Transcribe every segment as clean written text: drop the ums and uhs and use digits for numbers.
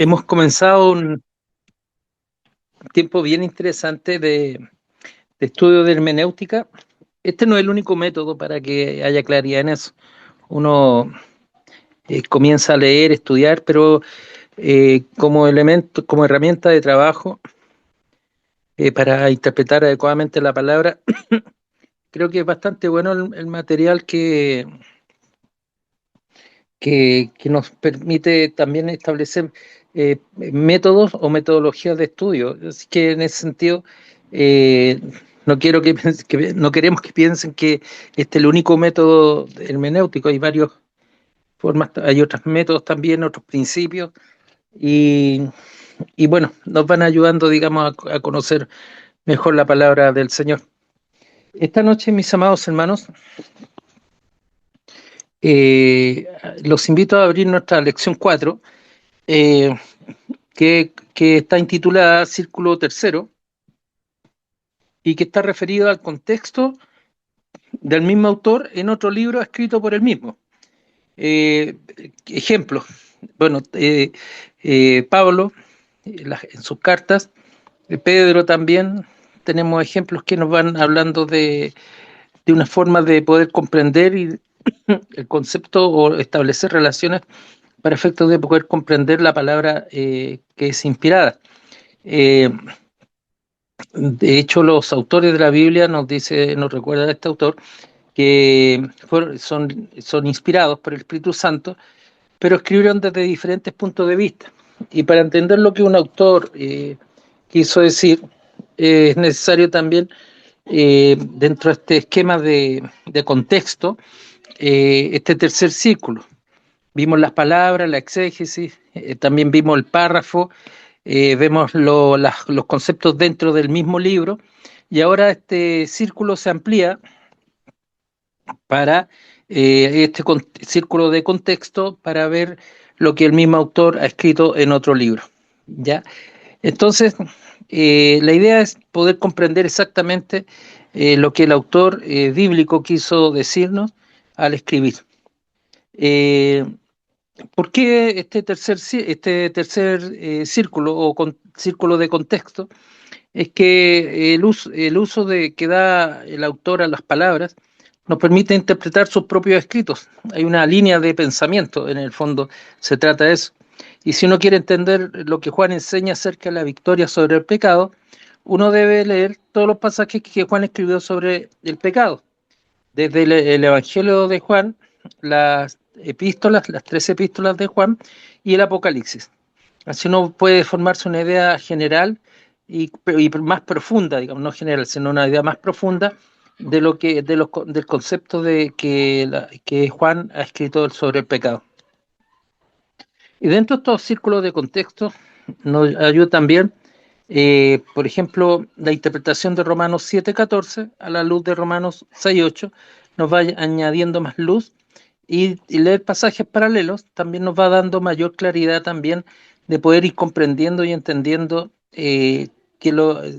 Hemos comenzado un tiempo bien interesante de estudio de hermenéutica. Este no es el único método para que haya claridad en eso. Uno comienza a leer, estudiar, pero como elemento, como herramienta de trabajo para interpretar adecuadamente la palabra, creo que es bastante bueno el material que nos permite también establecer métodos o metodologías de estudio. Así que en ese sentido, eh, no quiero no queremos que piensen que este es el único método hermenéutico. Hay varias formas, hay otros métodos también, otros principios, y, y bueno, nos van ayudando, digamos, a conocer mejor la palabra del Señor. Esta noche, mis amados hermanos, eh, los invito a abrir nuestra lección 4, eh, que está intitulada Círculo Tercero y que está referida al contexto del mismo autor en otro libro escrito por él mismo. Ejemplos. Bueno, Pablo, en sus cartas, Pedro también, tenemos ejemplos que nos van hablando de una forma de poder comprender el concepto o establecer relaciones para efectos de poder comprender la palabra que es inspirada. Eh, De hecho, los autores de la Biblia nos recuerda este autor, que son inspirados por el Espíritu Santo, pero escribieron desde diferentes puntos de vista. Y para entender lo que un autor quiso decir, es necesario también, dentro de este esquema de contexto, este tercer círculo. Vimos las palabras, la exégesis, también vimos el párrafo, vemos los conceptos dentro del mismo libro, y ahora este círculo se amplía para círculo de contexto para ver lo que el mismo autor ha escrito en otro libro. ¿Ya? Entonces, la idea es poder comprender exactamente lo que el autor bíblico quiso decirnos al escribir. Eh, ¿Por qué este tercer círculo o círculo de contexto? Es que el uso que da el autor a las palabras nos permite interpretar sus propios escritos. Hay una línea de pensamiento, en el fondo se trata de eso. Y si uno quiere entender lo que Juan enseña acerca de la victoria sobre el pecado, uno debe leer todos los pasajes que Juan escribió sobre el pecado. Desde el Evangelio de Juan, las 13 epístolas de Juan y el Apocalipsis. Así uno puede formarse una idea general y más profunda, digamos, no general, sino una idea más profunda del concepto que Juan ha escrito sobre el pecado. Y dentro de estos círculos de contexto nos ayuda también, por ejemplo, la interpretación de Romanos 7:14 a la luz de Romanos 6:8 nos va añadiendo más luz, y leer pasajes paralelos también nos va dando mayor claridad también de poder ir comprendiendo y entendiendo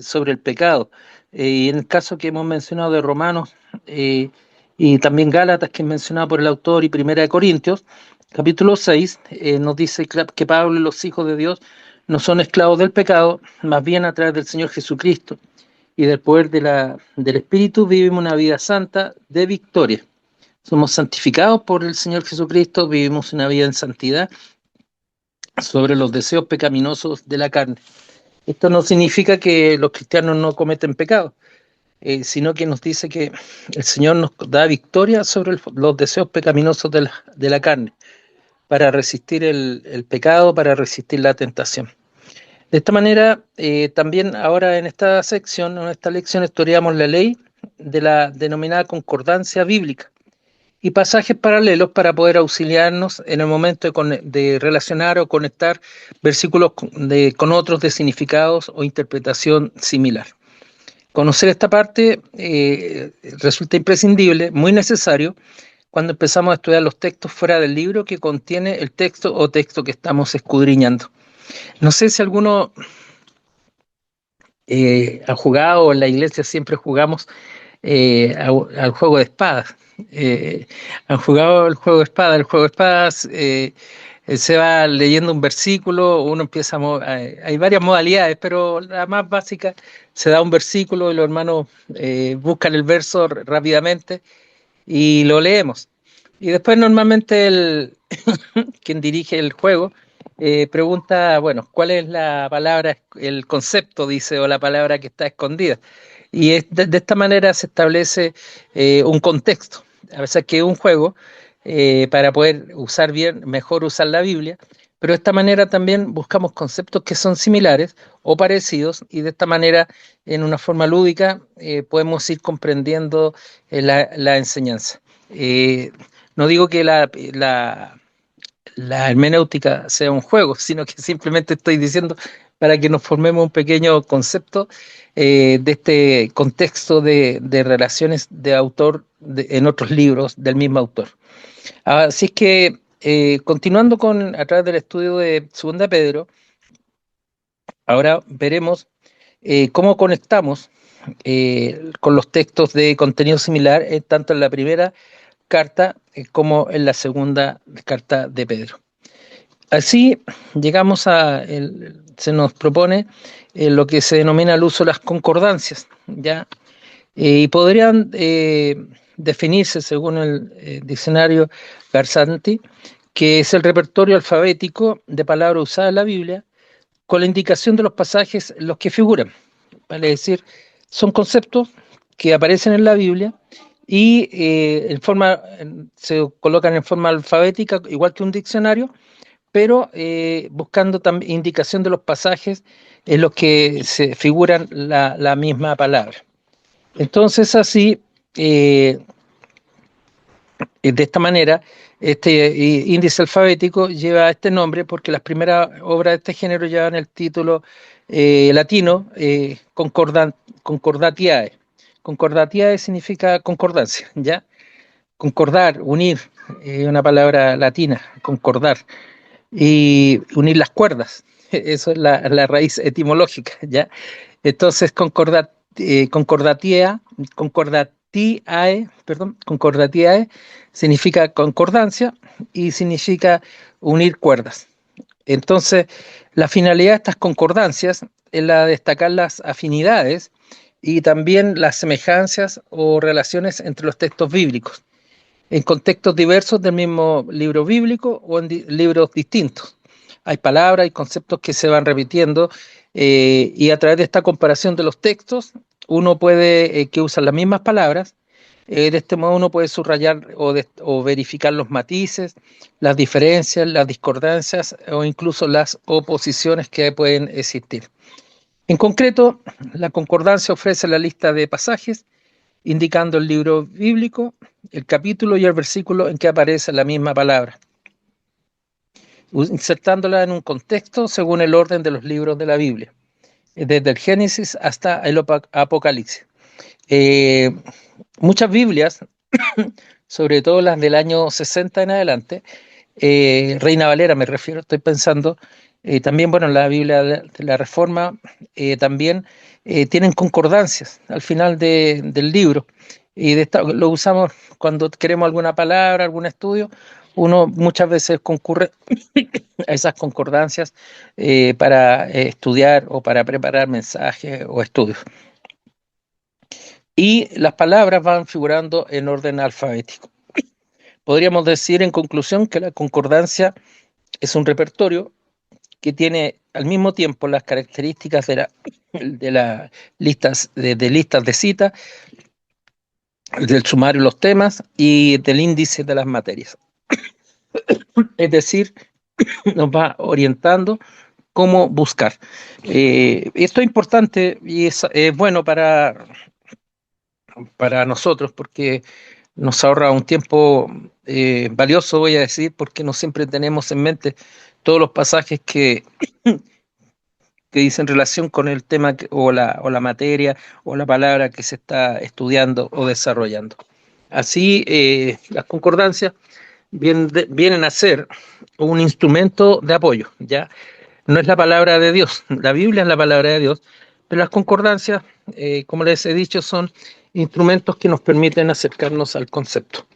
sobre el pecado. Y en el caso que hemos mencionado de Romanos, y también Gálatas, que es mencionado por el autor, y Primera de Corintios, capítulo 6, nos dice que Pablo y los hijos de Dios no son esclavos del pecado, más bien a través del Señor Jesucristo y del poder del Espíritu vivimos una vida santa de victoria. Somos santificados por el Señor Jesucristo, vivimos una vida en santidad sobre los deseos pecaminosos de la carne. Esto no significa que los cristianos no cometen pecado, sino que nos dice que el Señor nos da victoria sobre los deseos pecaminosos de la carne, para resistir el pecado, para resistir la tentación. De esta manera, también ahora en esta sección, en esta lección, estudiamos la ley de la denominada concordancia bíblica y pasajes paralelos para poder auxiliarnos en el momento de relacionar o conectar versículos con otros de significados o interpretación similar. Conocer esta parte resulta imprescindible, muy necesario, cuando empezamos a estudiar los textos fuera del libro que contiene el texto o texto que estamos escudriñando. No sé si alguno ha jugado, o en la iglesia siempre jugamos al juego de espadas. ¿Han jugado el juego de espadas? El juego de espadas se va leyendo un versículo, uno empieza hay varias modalidades, pero la más básica, se da un versículo y los hermanos buscan el verso rápidamente y lo leemos. Y después normalmente quien dirige el juego pregunta, bueno, ¿cuál es la palabra, el concepto, dice, o la palabra que está escondida? Y de esta manera se establece un contexto. A veces que es un juego para poder usar bien, mejor usar la Biblia, pero de esta manera también buscamos conceptos que son similares o parecidos y de esta manera, en una forma lúdica, podemos ir comprendiendo la enseñanza. No digo que la hermenéutica sea un juego, sino que simplemente estoy diciendo para que nos formemos un pequeño concepto de este contexto de relaciones de autor en otros libros del mismo autor. Así es que, continuando a través del estudio de Segunda Pedro, ahora veremos cómo conectamos con los textos de contenido similar, tanto en la primera carta como en la segunda carta de Pedro. Así llegamos se nos propone lo que se denomina el uso de las concordancias, ¿ya? Y podrían definirse, según el diccionario Garzanti, que es el repertorio alfabético de palabras usadas en la Biblia con la indicación de los pasajes en los que figuran. Vale decir, son conceptos que aparecen en la Biblia y se colocan en forma alfabética, igual que un diccionario, pero buscando también indicación de los pasajes en los que se figuran la misma palabra. Entonces, así, de esta manera, este índice alfabético lleva este nombre porque las primeras obras de este género llevan el título latino Concordatiae. Concordatiae significa concordancia, ¿ya? Concordar, unir, una palabra latina, concordar, y unir las cuerdas. Eso es la raíz etimológica, ¿ya? Entonces, concordatiae significa concordancia y significa unir cuerdas. Entonces, la finalidad de estas concordancias es la de destacar las afinidades y también las semejanzas o relaciones entre los textos bíblicos, en contextos diversos del mismo libro bíblico o en libros distintos. Hay palabras y conceptos que se van repitiendo y a través de esta comparación de los textos, uno puede, que usan las mismas palabras, de este modo uno puede subrayar o verificar los matices, las diferencias, las discordancias o incluso las oposiciones que pueden existir. En concreto, la concordancia ofrece la lista de pasajes indicando el libro bíblico, el capítulo y el versículo en que aparece la misma palabra, insertándola en un contexto según el orden de los libros de la Biblia, desde el Génesis hasta el Apocalipsis. Muchas Biblias, sobre todo las del año 60 en adelante, Reina Valera me refiero, estoy pensando, también, bueno, la Biblia de la Reforma también tienen concordancias al final del libro, y lo usamos cuando queremos alguna palabra, algún estudio, uno muchas veces concurre a esas concordancias para estudiar o para preparar mensajes o estudios. Y las palabras van figurando en orden alfabético. Podríamos decir en conclusión que la concordancia es un repertorio que tiene al mismo tiempo las características de las listas de citas, del sumario de los temas y del índice de las materias. Es decir, nos va orientando cómo buscar. Esto es importante y es bueno para nosotros porque nos ahorra un tiempo valioso, voy a decir, porque no siempre tenemos en mente todos los pasajes que dicen relación con el tema o la materia o la palabra que se está estudiando o desarrollando. Así, las concordancias vienen a ser un instrumento de apoyo, ¿ya? No es la palabra de Dios, la Biblia es la palabra de Dios, pero las concordancias, como les he dicho, son instrumentos que nos permiten acercarnos al concepto.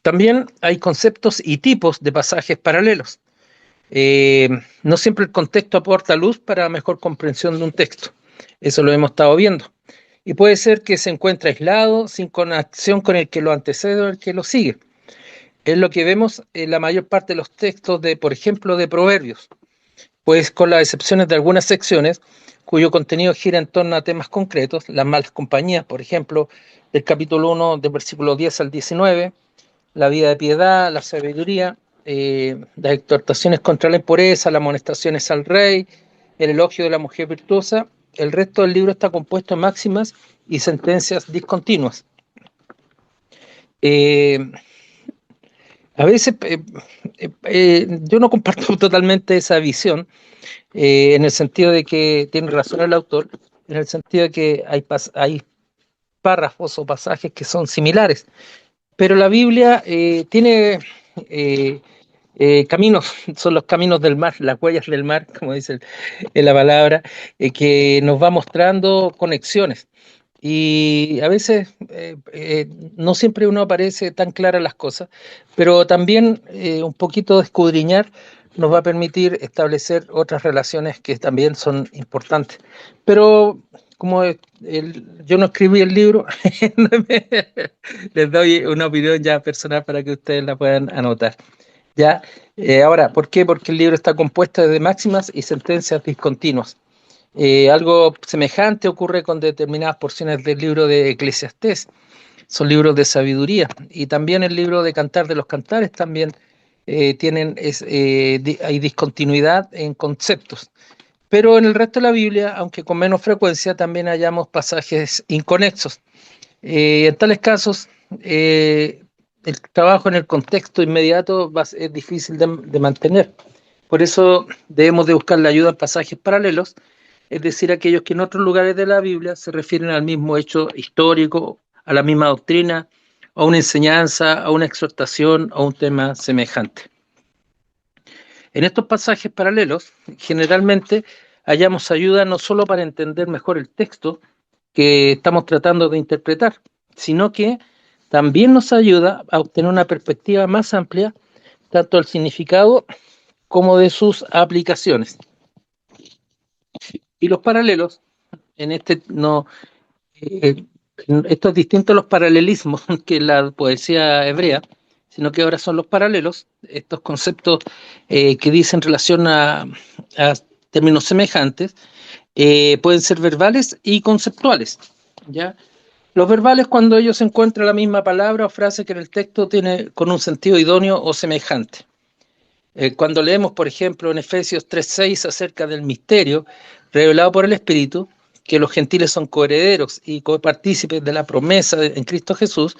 También hay conceptos y tipos de pasajes paralelos. No siempre el contexto aporta luz para mejor comprensión de un texto. Eso lo hemos estado viendo. Y puede ser que se encuentre aislado, sin conexión con el que lo antecede o el que lo sigue. Es lo que vemos en la mayor parte de los textos de, por ejemplo, de Proverbios, pues con las excepciones de algunas secciones cuyo contenido gira en torno a temas concretos, las malas compañías, por ejemplo, del capítulo 1, del versículo 10 al 19, la vida de piedad, la sabiduría, las exhortaciones contra la impureza, las amonestaciones al rey, el elogio de la mujer virtuosa. El resto del libro está compuesto de máximas y sentencias discontinuas. A veces yo no comparto totalmente esa visión, en el sentido de que tiene razón el autor, en el sentido de que hay párrafos o pasajes que son similares, pero la Biblia tiene caminos, son los caminos del mar, las huellas del mar, como dice en la palabra, que nos va mostrando conexiones. Y a veces no siempre uno aparece tan claras las cosas, pero también un poquito de escudriñar nos va a permitir establecer otras relaciones que también son importantes. Pero como yo no escribí el libro, les doy una opinión ya personal para que ustedes la puedan anotar. ¿Ya? Ahora, ¿por qué? Porque el libro está compuesto de máximas y sentencias discontinuas. Algo semejante ocurre con determinadas porciones del libro de Eclesiastés, son libros de sabiduría, y también el libro de Cantar de los Cantares también hay discontinuidad en conceptos. Pero en el resto de la Biblia, aunque con menos frecuencia, también hallamos pasajes inconexos. En tales casos, el trabajo en el contexto inmediato es difícil de mantener. Por eso debemos de buscar la ayuda en pasajes paralelos, es decir, aquellos que en otros lugares de la Biblia se refieren al mismo hecho histórico, a la misma doctrina, a una enseñanza, a una exhortación, a un tema semejante. En estos pasajes paralelos, generalmente hallamos ayuda no solo para entender mejor el texto que estamos tratando de interpretar, sino que también nos ayuda a obtener una perspectiva más amplia tanto del significado como de sus aplicaciones. Y los paralelos, en este no, esto es distinto a los paralelismos que en la poesía hebrea, sino que ahora son los paralelos, estos conceptos que dicen relación a términos semejantes, pueden ser verbales y conceptuales, ¿ya? Los verbales cuando ellos encuentran la misma palabra o frase que en el texto tiene con un sentido idóneo o semejante. Cuando leemos, por ejemplo, en Efesios 3:6 acerca del misterio revelado por el Espíritu, que los gentiles son coherederos y copartícipes de la promesa en Cristo Jesús,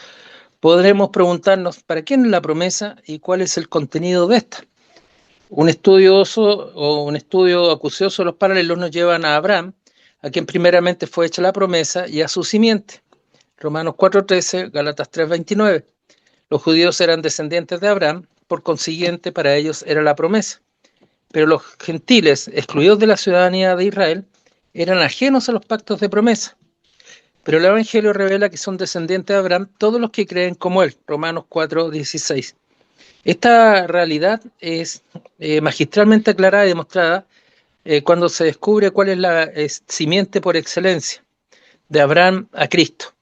podremos preguntarnos ¿para quién es la promesa y cuál es el contenido de esta? Un estudioso o un estudio acucioso de los paralelos nos llevan a Abraham, a quien primeramente fue hecha la promesa, y a su simiente. Romanos 4:13, Gálatas 3:29. Los judíos eran descendientes de Abraham, por consiguiente para ellos era la promesa. Pero los gentiles, excluidos de la ciudadanía de Israel, eran ajenos a los pactos de promesa. Pero el Evangelio revela que son descendientes de Abraham todos los que creen como él. Romanos 4:16. Esta realidad es magistralmente aclarada y demostrada cuando se descubre cuál es la simiente por excelencia, de Abraham a Cristo,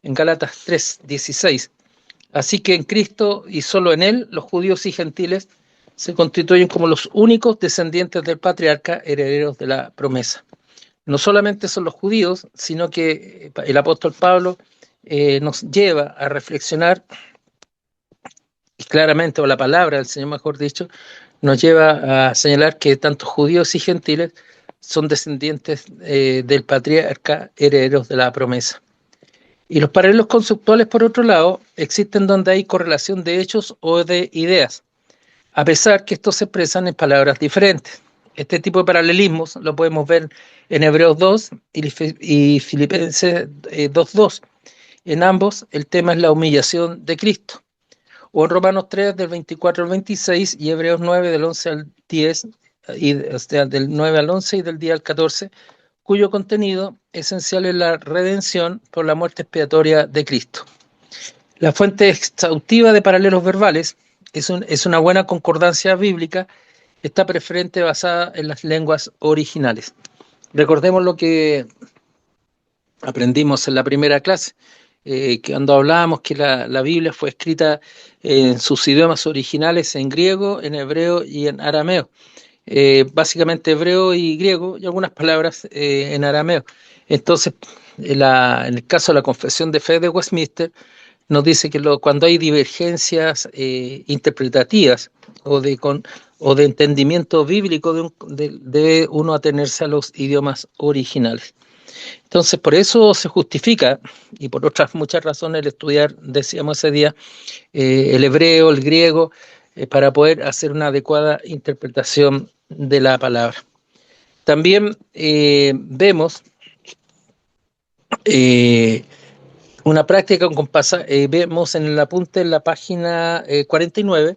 en Gálatas 3:16. Así que en Cristo y solo en Él, los judíos y gentiles se constituyen como los únicos descendientes del patriarca, herederos de la promesa. No solamente son los judíos, sino que el apóstol Pablo nos lleva a reflexionar claramente, o la palabra del Señor, mejor dicho, nos lleva a señalar que tanto judíos y gentiles son descendientes del patriarca, herederos de la promesa. Y los paralelos conceptuales, por otro lado, existen donde hay correlación de hechos o de ideas, a pesar que estos se expresan en palabras diferentes. Este tipo de paralelismos lo podemos ver en Hebreos 2 y Filipenses 2:2. En ambos, el tema es la humillación de Cristo. O en Romanos 3, del 24 al 26, y Hebreos 9, del 11 al 10, o sea, del 9 al 11 y del 10 al 14, cuyo contenido esencial es la redención por la muerte expiatoria de Cristo. La fuente exhaustiva de paralelos verbales es una buena concordancia bíblica. Está preferente basada en las lenguas originales. Recordemos lo que aprendimos en la primera clase, que cuando hablábamos que la Biblia fue escrita en sus idiomas originales, en griego, en hebreo y en arameo. Básicamente hebreo y griego y algunas palabras en arameo. Entonces, en el caso de la Confesión de Fe de Westminster, nos dice que cuando hay divergencias interpretativas o de entendimiento bíblico, debe uno atenerse a los idiomas originales. Entonces, por eso se justifica, y por otras muchas razones, el estudiar, decíamos ese día, el hebreo, el griego, para poder hacer una adecuada interpretación de la palabra. También vemos una práctica con pasajes, vemos en el apunte en la página 49,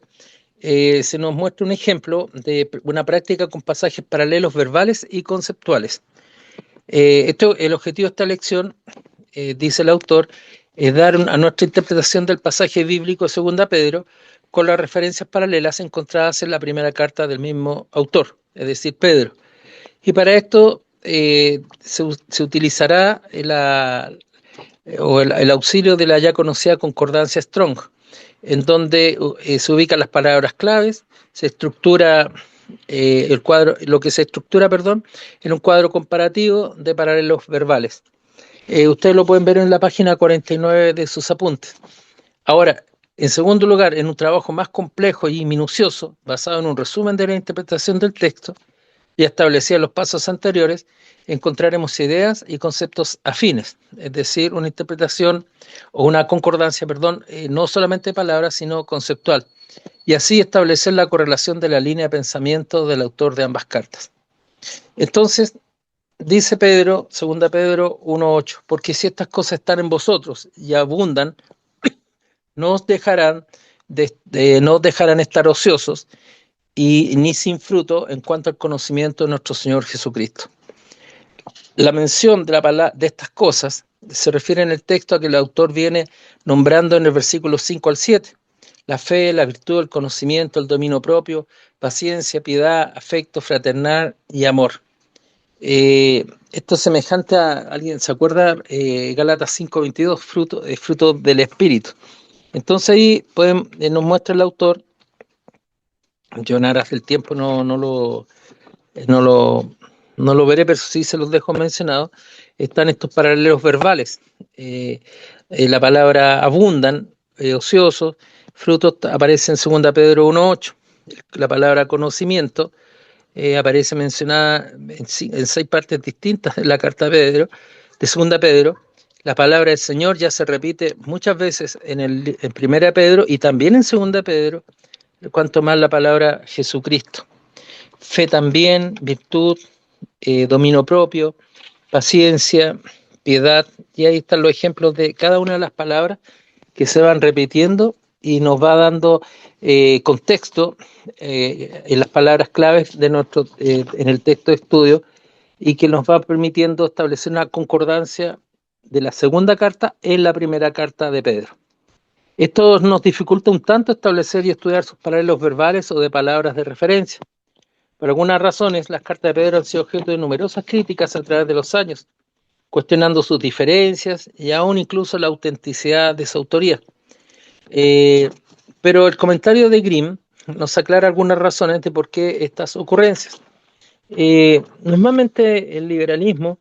se nos muestra un ejemplo de una práctica con pasajes paralelos verbales y conceptuales. El objetivo de esta lección, dice el autor, es dar a nuestra interpretación del pasaje bíblico de 2 Pedro con las referencias paralelas encontradas en la primera carta del mismo autor, es decir, Pedro. Y para esto se utilizará el auxilio de la ya conocida concordancia Strong, en donde se ubican las palabras claves, se estructura el cuadro, lo que se estructura, perdón, en un cuadro comparativo de paralelos verbales. Ustedes lo pueden ver en la página 49 de sus apuntes. Ahora, en segundo lugar, en un trabajo más complejo y minucioso, basado en un resumen de la interpretación del texto, y establecida en los pasos anteriores, encontraremos ideas y conceptos afines, es decir, una interpretación o una concordancia, perdón, no solamente de palabras, sino conceptual, y así establecer la correlación de la línea de pensamiento del autor de ambas cartas. Entonces, dice Pedro, 2 Pedro 1:8, porque si estas cosas están en vosotros y abundan, no os dejarán estar ociosos y ni sin fruto en cuanto al conocimiento de nuestro Señor Jesucristo. La mención de estas cosas se refiere en el texto a que el autor viene nombrando en el versículo 5 al 7. La fe, la virtud, el conocimiento, el dominio propio, paciencia, piedad, afecto fraternal y amor. Esto es semejante a, ¿alguien se acuerda? Gálatas 5:22, fruto del Espíritu. Entonces ahí nos muestra el autor, yo en aras del tiempo no lo veré, pero sí se los dejo mencionados, están estos paralelos verbales. La palabra abundan, ociosos, frutos aparece en 2 Pedro 1:8. La palabra conocimiento aparece mencionada en 6 partes distintas de la carta de 2 Pedro. La palabra del Señor ya se repite muchas veces en 1 Pedro y también en 2 Pedro, cuanto más la palabra Jesucristo. Fe también, virtud, dominio propio, paciencia, piedad, y ahí están los ejemplos de cada una de las palabras que se van repitiendo y nos va dando contexto en las palabras claves de en el texto de estudio, y que nos va permitiendo establecer una concordancia de la segunda carta en la primera carta de Pedro. Esto nos dificulta un tanto establecer y estudiar sus paralelos verbales o de palabras de referencia. Por algunas razones, las cartas de Pedro han sido objeto de numerosas críticas a través de los años, cuestionando sus diferencias y aún incluso la autenticidad de su autoría. Pero el comentario de Grimm nos aclara algunas razones de por qué estas ocurrencias. Normalmente el liberalismo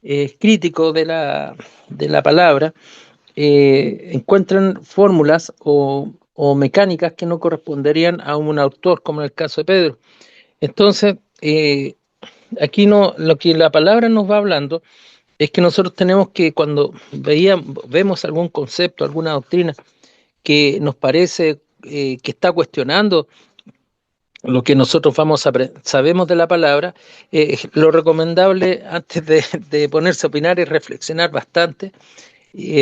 es crítico de la palabra, encuentran fórmulas o mecánicas que no corresponderían a un autor, como en el caso de Pedro. Entonces, aquí lo que la palabra nos va hablando es que nosotros tenemos que, cuando vemos algún concepto, alguna doctrina que nos parece que está cuestionando lo que nosotros sabemos de la palabra, lo recomendable antes de ponerse a opinar es reflexionar bastante,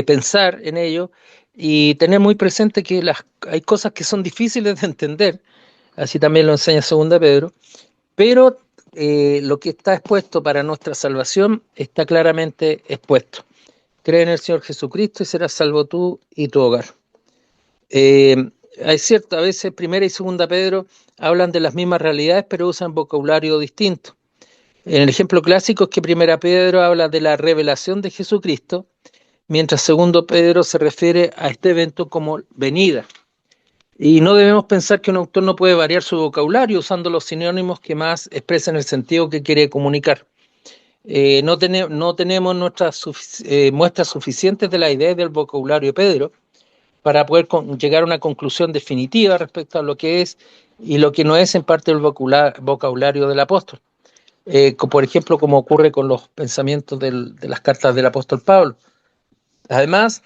pensar en ello y tener muy presente que hay cosas que son difíciles de entender, así también lo enseña 2 Pedro, pero lo que está expuesto para nuestra salvación está claramente expuesto. Cree en el Señor Jesucristo y serás salvo tú y tu hogar. Es cierto, a veces primera y segunda Pedro hablan de las mismas realidades, pero usan vocabulario distinto. En el ejemplo clásico es que primera Pedro habla de la revelación de Jesucristo, mientras segundo Pedro se refiere a este evento como venida. Y no debemos pensar que un autor no puede variar su vocabulario usando los sinónimos que más expresan el sentido que quiere comunicar. No tenemos muestras suficientes de la idea del vocabulario de Pedro para poder llegar a una conclusión definitiva respecto a lo que es y lo que no es en parte del vocabulario del apóstol. Por ejemplo, como ocurre con los pensamientos de las cartas del apóstol Pablo. Además,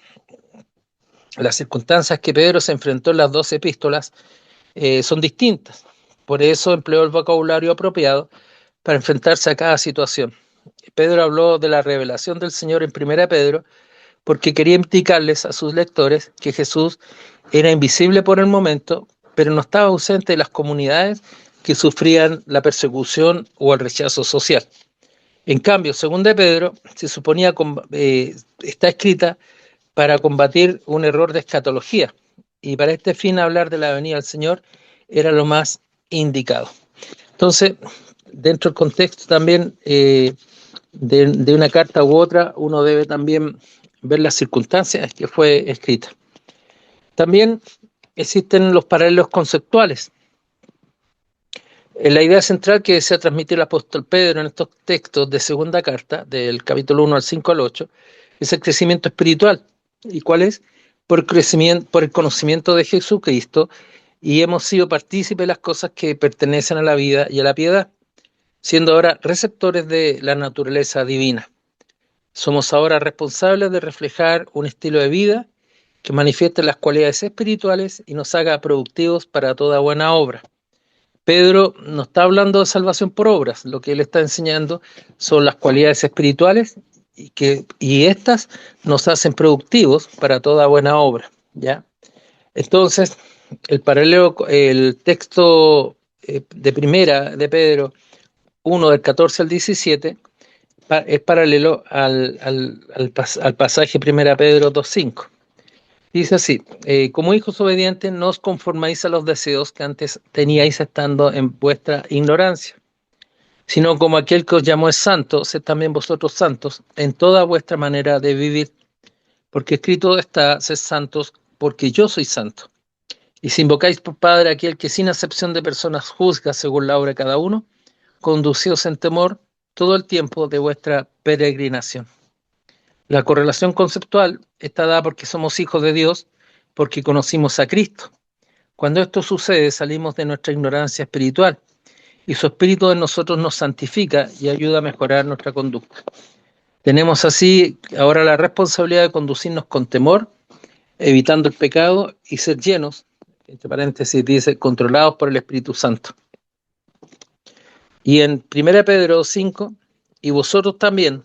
las circunstancias que Pedro se enfrentó en las 12 epístolas son distintas. Por eso empleó el vocabulario apropiado para enfrentarse a cada situación. Pedro habló de la revelación del Señor en 1 Pedro porque quería indicarles a sus lectores que Jesús era invisible por el momento, pero no estaba ausente de las comunidades que sufrían la persecución o el rechazo social. En cambio, 2 Pedro se suponía está escrita para combatir un error de escatología, y para este fin hablar de la venida del Señor era lo más indicado. Entonces, dentro del contexto también de una carta u otra, uno debe también ver las circunstancias que fue escrita. También existen los paralelos conceptuales. La idea central que desea transmitir el apóstol Pedro en estos textos de segunda carta, del capítulo 1 al 5 al 8, es el crecimiento espiritual. ¿Y cuál es? Por el conocimiento de Jesucristo, y hemos sido partícipes de las cosas que pertenecen a la vida y a la piedad, siendo ahora receptores de la naturaleza divina. Somos ahora responsables de reflejar un estilo de vida que manifieste las cualidades espirituales y nos haga productivos para toda buena obra. Pedro no está hablando de salvación por obras, lo que él está enseñando son las cualidades espirituales y estas nos hacen productivos para toda buena obra, ¿ya? Entonces, el texto de primera de Pedro 1 del 14 al 17 es paralelo al pasaje 1 Pedro 2.5. Dice así, como hijos obedientes, no os conformáis a los deseos que antes teníais estando en vuestra ignorancia, sino como aquel que os llamó es santo, sed también vosotros santos en toda vuestra manera de vivir, porque escrito está, sed santos, porque yo soy santo. Y si invocáis por Padre aquel que sin acepción de personas juzga según la obra de cada uno, conducíos en temor todo el tiempo de vuestra peregrinación. La correlación conceptual está dada porque somos hijos de Dios, porque conocimos a Cristo. Cuando esto sucede, salimos de nuestra ignorancia espiritual y su espíritu en nosotros nos santifica y ayuda a mejorar nuestra conducta. Tenemos así ahora la responsabilidad de conducirnos con temor, evitando el pecado y ser llenos, entre paréntesis dice, controlados por el Espíritu Santo. Y en 1 Pedro 5, y vosotros también,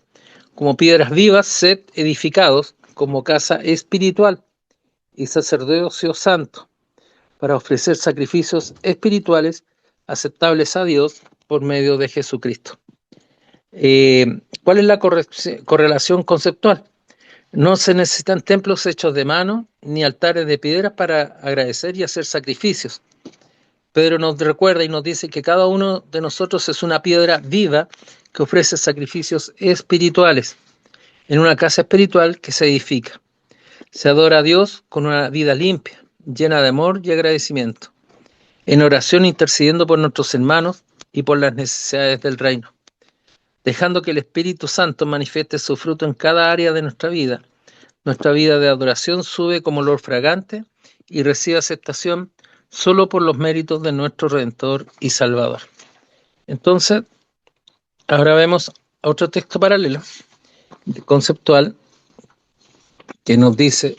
como piedras vivas, sed edificados como casa espiritual y sacerdocio santo, para ofrecer sacrificios espirituales aceptables a Dios por medio de Jesucristo. ¿Cuál es la correlación conceptual? No se necesitan templos hechos de mano ni altares de piedras para agradecer y hacer sacrificios. Pedro nos recuerda y nos dice que cada uno de nosotros es una piedra viva que ofrece sacrificios espirituales en una casa espiritual que se edifica. Se adora a Dios con una vida limpia, llena de amor y agradecimiento, en oración intercediendo por nuestros hermanos y por las necesidades del reino, dejando que el Espíritu Santo manifieste su fruto en cada área de nuestra vida. Nuestra vida de adoración sube como olor fragante y recibe aceptación solo por los méritos de nuestro Redentor y Salvador. Entonces, ahora vemos otro texto paralelo, conceptual, que nos dice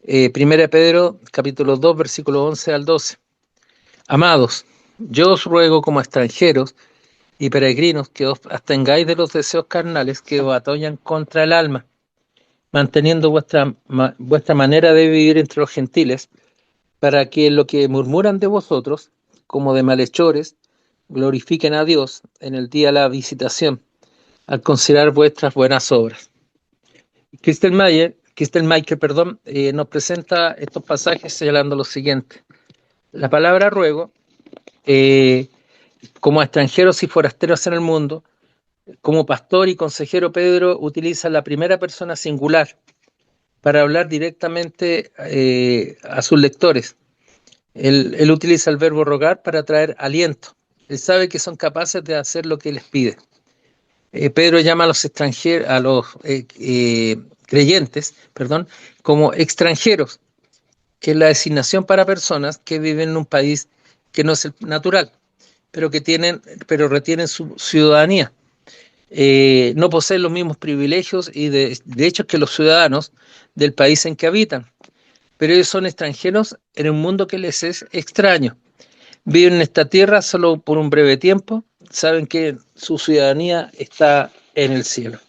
1 Pedro capítulo 2, versículo 11 al 12. Amados, yo os ruego como extranjeros y peregrinos que os abstengáis de los deseos carnales que os atollan contra el alma, manteniendo vuestra manera de vivir entre los gentiles, para que lo que murmuran de vosotros, como de malhechores, glorifiquen a Dios en el día de la visitación, al considerar vuestras buenas obras. Christel Mayer Michael, perdón, nos presenta estos pasajes señalando lo siguiente. La palabra ruego, como extranjeros y forasteros en el mundo, como pastor y consejero, Pedro utiliza la primera persona singular para hablar directamente a sus lectores. Él utiliza el verbo rogar para traer aliento. Él sabe que son capaces de hacer lo que les pide. Pedro llama a los extranjeros, a los creyentes, perdón, como extranjeros, que es la designación para personas que viven en un país que no es el natural, pero retienen su ciudadanía. No poseen los mismos privilegios y de hecho que los ciudadanos del país en que habitan, pero ellos son extranjeros en un mundo que les es extraño. Viven en esta tierra solo por un breve tiempo, saben que su ciudadanía está en el cielo.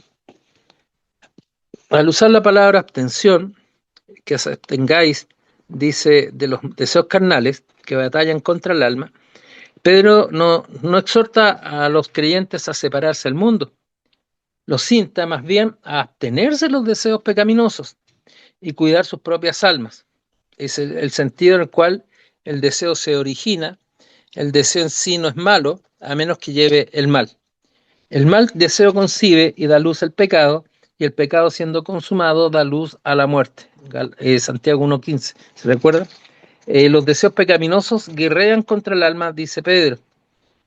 Al usar la palabra abstención, que os abstengáis, dice, de los deseos carnales que batallan contra el alma, Pedro no exhorta a los creyentes a separarse del mundo, los insta más bien a abstenerse de los deseos pecaminosos y cuidar sus propias almas. Es el sentido en el cual el deseo se origina. El deseo en sí no es malo, a menos que lleve el mal. El mal deseo concibe y da luz al pecado, y el pecado siendo consumado da luz a la muerte. Santiago 1:15, ¿se recuerda? Los deseos pecaminosos guerrean contra el alma, dice Pedro.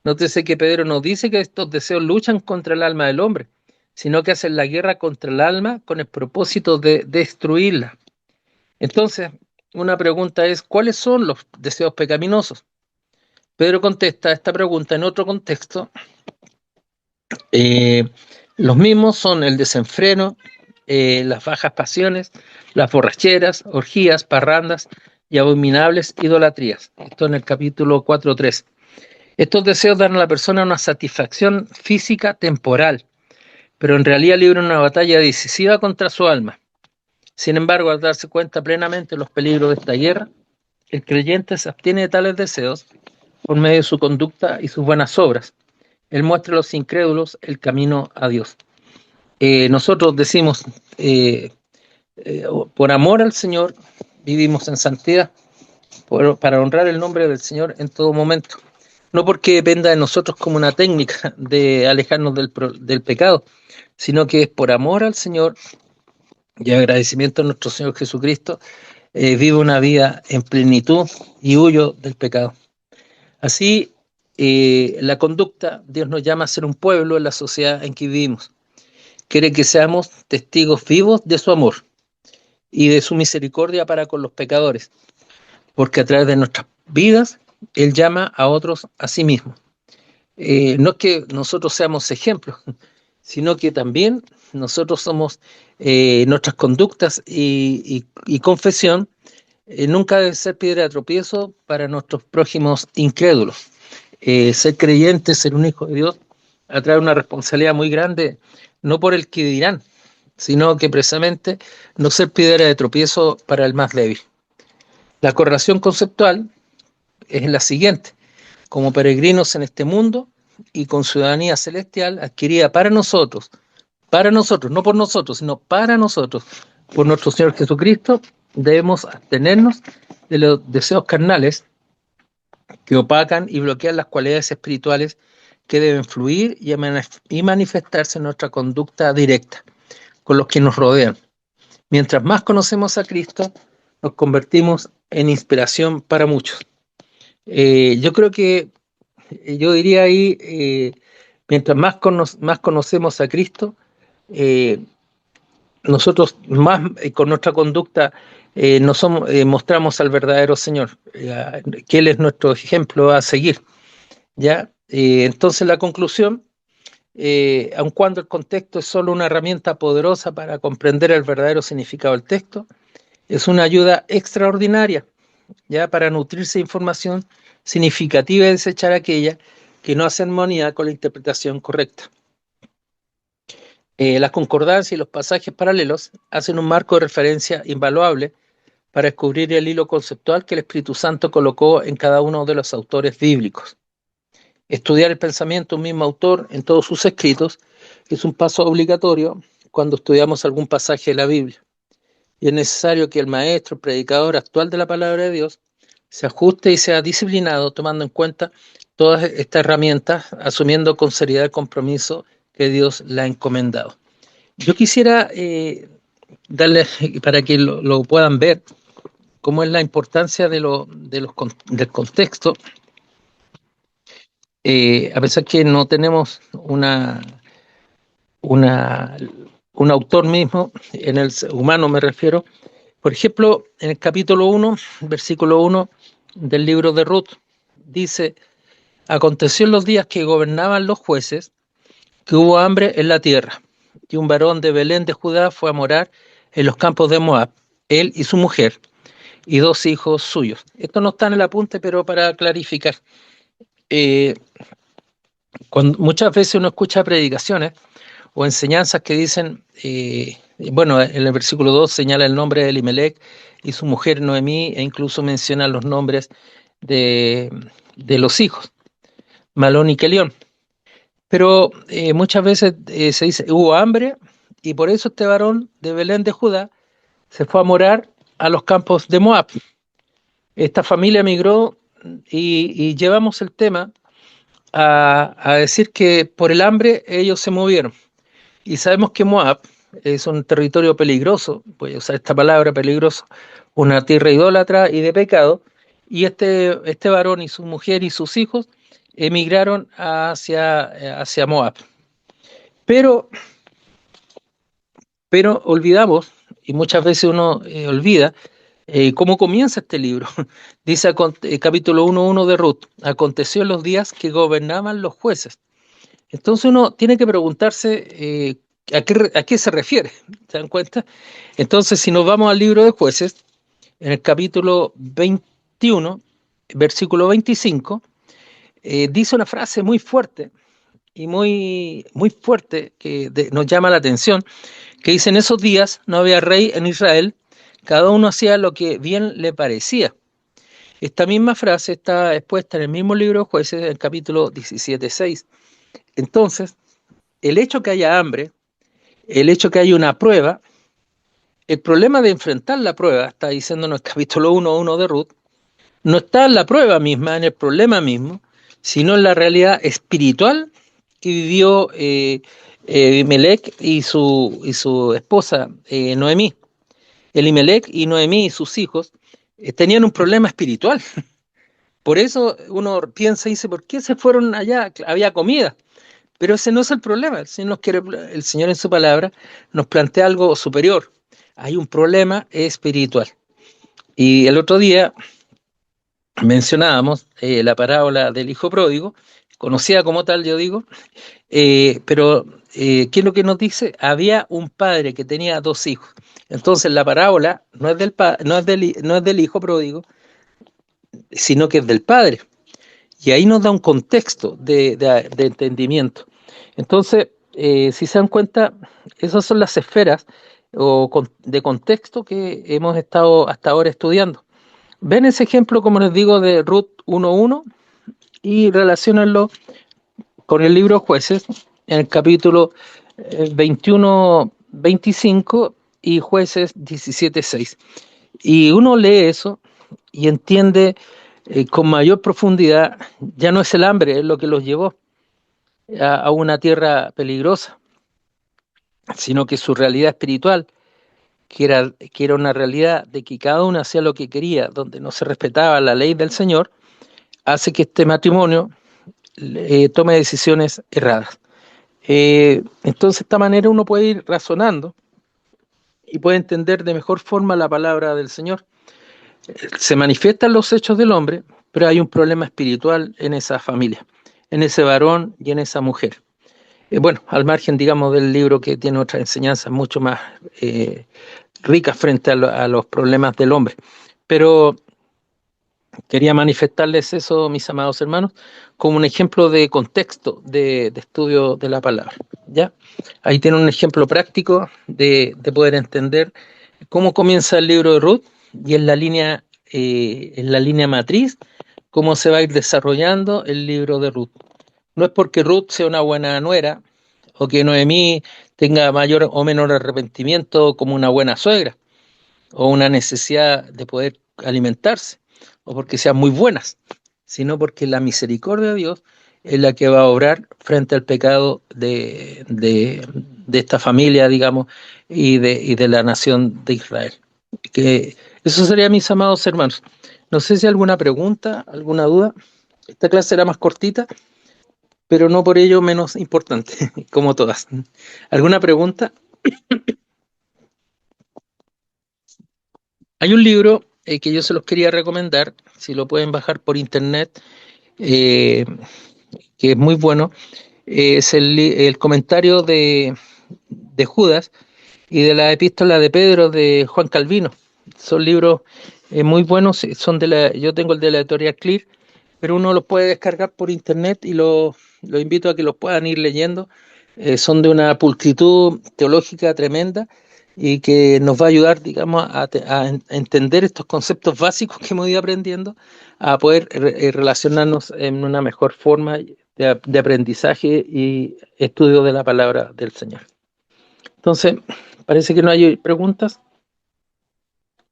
Nótese que Pedro no dice que estos deseos luchan contra el alma del hombre, sino que hacen la guerra contra el alma con el propósito de destruirla. Entonces, una pregunta es, ¿cuáles son los deseos pecaminosos? Pedro contesta esta pregunta en otro contexto. Los mismos son el desenfreno, las bajas pasiones, las borracheras, orgías, parrandas y abominables idolatrías. Esto en el capítulo 4:3. Estos deseos dan a la persona una satisfacción física temporal, pero en realidad libran una batalla decisiva contra su alma. Sin embargo, al darse cuenta plenamente de los peligros de esta guerra, el creyente se abstiene de tales deseos por medio de su conducta y sus buenas obras. Él muestra a los incrédulos el camino a Dios. Nosotros decimos, por amor al Señor, vivimos en santidad, para honrar el nombre del Señor en todo momento. No porque dependa de nosotros como una técnica de alejarnos del pecado, sino que es por amor al Señor y agradecimiento a nuestro Señor Jesucristo, vivo una vida en plenitud y huyo del pecado. Así, la conducta, Dios nos llama a ser un pueblo en la sociedad en que vivimos. Quiere que seamos testigos vivos de su amor y de su misericordia para con los pecadores, porque a través de nuestras vidas, Él llama a otros a sí mismo. No es que nosotros seamos ejemplos, sino que también nosotros somos nuestras conductas y confesión nunca debe ser piedra de tropiezo para nuestros prójimos incrédulos. Ser creyente, ser un hijo de Dios, atrae una responsabilidad muy grande, no por el que dirán, sino que precisamente no ser piedra de tropiezo para el más débil. La correlación conceptual es la siguiente: como peregrinos en este mundo y con ciudadanía celestial adquirida para nosotros, no por nosotros, sino para nosotros, por nuestro Señor Jesucristo, debemos abstenernos de los deseos carnales que opacan y bloquean las cualidades espirituales que deben fluir y manifestarse en nuestra conducta directa con los que nos rodean. Mientras más conocemos a Cristo, nos convertimos en inspiración para muchos. Yo creo que, yo diría ahí, mientras más conocemos a Cristo, nosotros más con nuestra conducta mostramos al verdadero Señor, que Él es nuestro ejemplo a seguir. ¿Ya? Entonces la conclusión, aun cuando el contexto es solo una herramienta poderosa para comprender el verdadero significado del texto, es una ayuda extraordinaria, ya, para nutrirse de información significativa y desechar aquella que no hace armonía con la interpretación correcta. Las concordancias y los pasajes paralelos hacen un marco de referencia invaluable para descubrir el hilo conceptual que el Espíritu Santo colocó en cada uno de los autores bíblicos. Estudiar el pensamiento de un mismo autor en todos sus escritos es un paso obligatorio cuando estudiamos algún pasaje de la Biblia. y es necesario que el maestro, el predicador actual de la palabra de Dios, se ajuste y sea disciplinado, tomando en cuenta todas estas herramientas, asumiendo con seriedad el compromiso que Dios le ha encomendado. Yo quisiera darle, para que lo puedan ver, cómo es la importancia del contexto, a pesar que no tenemos una, un autor mismo, en el humano me refiero. Por ejemplo, en el capítulo 1, versículo 1 del libro de Ruth, dice: aconteció en los días que gobernaban los jueces, que hubo hambre en la tierra, y un varón de Belén de Judá fue a morar en los campos de Moab, él y su mujer, y 2 hijos suyos. Esto no está en el apunte, pero para clarificar. Eh, Muchas veces uno escucha predicaciones o enseñanzas que dicen, bueno, en el versículo 2 señala el nombre de Elimelech y su mujer Noemí, e incluso menciona los nombres de, de los hijos, Malón y Kelión. Pero muchas veces se dice, hubo hambre, y por eso este varón de Belén de Judá se fue a morar a los campos de Moab. Esta familia migró, y llevamos el tema a decir que por el hambre ellos se movieron. Y sabemos que Moab es un territorio peligroso, voy a usar esta palabra, peligroso, una tierra idólatra y de pecado, y este varón y su mujer y sus hijos emigraron hacia Moab. Pero, pero olvidamos, y muchas veces uno olvida, cómo comienza este libro. Dice capítulo 1.1 de Ruth: aconteció en los días que gobernaban los jueces. Entonces uno tiene que preguntarse a qué se refiere, ¿se dan cuenta? Entonces, si nos vamos al libro de jueces, en el capítulo 21, versículo 25, dice una frase muy fuerte y muy fuerte que nos llama la atención, que dice: en esos días no había rey en Israel, cada uno hacía lo que bien le parecía. Esta misma frase está expuesta en el mismo libro de jueces, en el capítulo 17.6. Entonces, el hecho que haya hambre, el hecho que haya una prueba, el problema de enfrentar la prueba, está diciendo en el capítulo 1.1 de Ruth, no está en la prueba misma, en el problema mismo, sino en la realidad espiritual que vivió Elimelech y su esposa Noemí. Elimelech y Noemí y sus hijos tenían un problema espiritual. Por eso uno piensa y dice, ¿por qué se fueron allá? Había comida. Pero ese no es el problema. El Señor en su palabra nos plantea algo superior. Hay un problema espiritual. Y el otro día mencionábamos la parábola del hijo pródigo, conocida como tal, yo digo, pero ¿qué es lo que nos dice? Había un padre que tenía 2 hijos. Entonces la parábola no es del hijo pródigo, sino que es del padre. Y ahí nos da un contexto de entendimiento. Entonces, si se dan cuenta, esas son las esferas de contexto que hemos estado hasta ahora estudiando. Ven ese ejemplo, como les digo, de Ruth 1.1 y relacionenlo con el libro de Jueces, en el capítulo 21-25 y Jueces 17.6. Y uno lee eso y entiende con mayor profundidad, ya no es el hambre, es lo que los llevó a una tierra peligrosa, sino que su realidad espiritual, que era una realidad de que cada uno hacía lo que quería, donde no se respetaba la ley del Señor, hace que este matrimonio tome decisiones erradas. Entonces, de esta manera uno puede ir razonando y puede entender de mejor forma la palabra del Señor. Se manifiestan los hechos del hombre, pero hay un problema espiritual en esa familia, en ese varón y en esa mujer. Bueno, al margen, digamos, del libro, que tiene otras enseñanzas mucho más ricas frente a los problemas del hombre. Pero quería manifestarles eso, mis amados hermanos, como un ejemplo de contexto de estudio de la palabra. ¿Ya? Ahí tienen un ejemplo práctico de poder entender cómo comienza el libro de Ruth, y en la línea matriz, cómo se va a ir desarrollando el libro de Ruth. No es porque Ruth sea una buena nuera o que Noemí tenga mayor o menor arrepentimiento como una buena suegra, o una necesidad de poder alimentarse, o porque sean muy buenas, sino porque la misericordia de Dios es la que va a obrar frente al pecado de esta familia, digamos, y de la nación de Israel. Que eso sería, mis amados hermanos. No sé si hay alguna pregunta, alguna duda. Esta clase era más cortita, pero no por ello menos importante, como todas. ¿Alguna pregunta? Hay un libro que yo se los quería recomendar, si lo pueden bajar por internet, eh, que es muy bueno. Es el comentario de Judas y de la epístola de Pedro de Juan Calvino. Son libros muy buenos, son yo tengo el de la editorial Clear, pero uno los puede descargar por internet y lo invito a que los puedan ir leyendo. Son de una pulcritud teológica tremenda y que nos va a ayudar, digamos, a entender estos conceptos básicos que hemos ido aprendiendo, a poder relacionarnos en una mejor forma de aprendizaje y estudio de la palabra del Señor. Entonces, parece que no hay preguntas.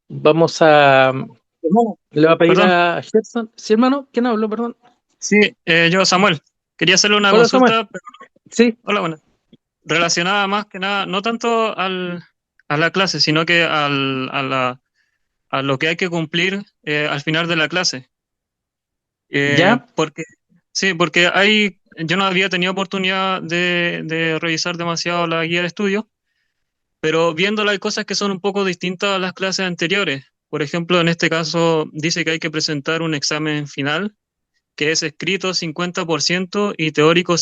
Vamos a... Hermano, Le va a pedir perdón, a Gerson. Sí, hermano, ¿quién habló? Perdón. sí, yo, Samuel, quería hacerle una Hola, Samuel. consulta, Sí, hola, bueno, relacionada más que nada, no tanto a la clase, sino que a lo que hay que cumplir al final de la clase. ya. Porque, sí, porque yo no había tenido oportunidad de revisar demasiado la guía de estudio, pero viéndola hay cosas que son un poco distintas a las clases anteriores. Por ejemplo, en este caso dice que hay que presentar un examen final que es escrito 50% y teórico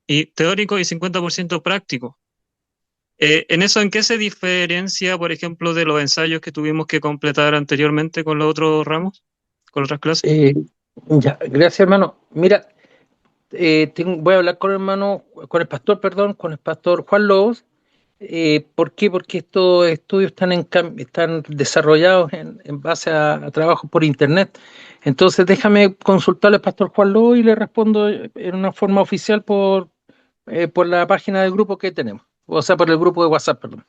y 50% práctico. ¿En eso en qué se diferencia, por ejemplo, de los ensayos que tuvimos que completar anteriormente con los otros ramos, con otras clases? eh, ya, gracias, hermano. Mira, voy a hablar con el hermano, con el pastor, perdón, con el pastor Juan Lobos. ¿Por qué? Porque estos estudios están desarrollados en base a trabajos por internet. Entonces, déjame consultarle al pastor Juan Lobos y le respondo en una forma oficial por la página del grupo que tenemos. O sea, por el grupo de WhatsApp, perdón.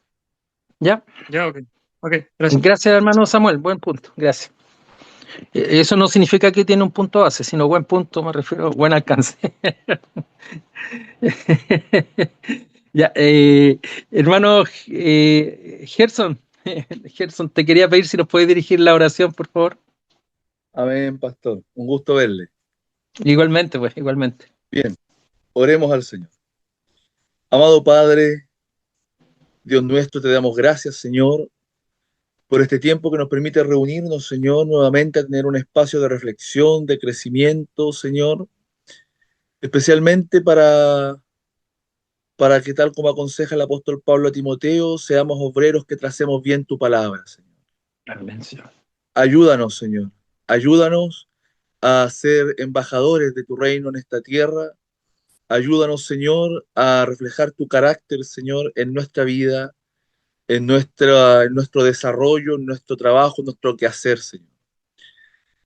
¿Ya? Ya, ok. Ok, gracias. Gracias, hermano Samuel. Buen punto. Gracias. Eso no significa que tiene un punto base, sino buen punto, me refiero a buen alcance. Ya, hermano Gerson, Gerson, te quería pedir si nos puedes dirigir la oración, por favor. Amén, pastor. Un gusto verle. Igualmente, pues, igualmente. Bien, oremos al Señor. Amado Padre, Dios nuestro, te damos gracias, Señor, por este tiempo que nos permite reunirnos, Señor, nuevamente a tener un espacio de reflexión, de crecimiento, Señor, especialmente para que, tal como aconseja el apóstol Pablo a Timoteo, seamos obreros que tracemos bien tu palabra, Señor. Amén, Señor. Ayúdanos, Señor. Ayúdanos a ser embajadores de tu reino en esta tierra. Ayúdanos, Señor, a reflejar tu carácter, Señor, en nuestra vida, en nuestro desarrollo, en nuestro trabajo, en nuestro quehacer, Señor.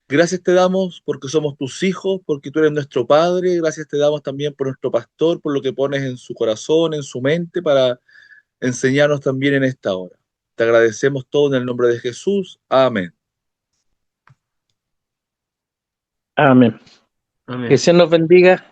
Gracias te damos porque somos tus hijos, porque tú eres nuestro Padre. Gracias te damos también por nuestro pastor, por lo que pones en su corazón, en su mente, para enseñarnos también en esta hora. Te agradecemos todo en el nombre de Jesús. Amén. Amén. Que el Amén. Señor nos bendiga.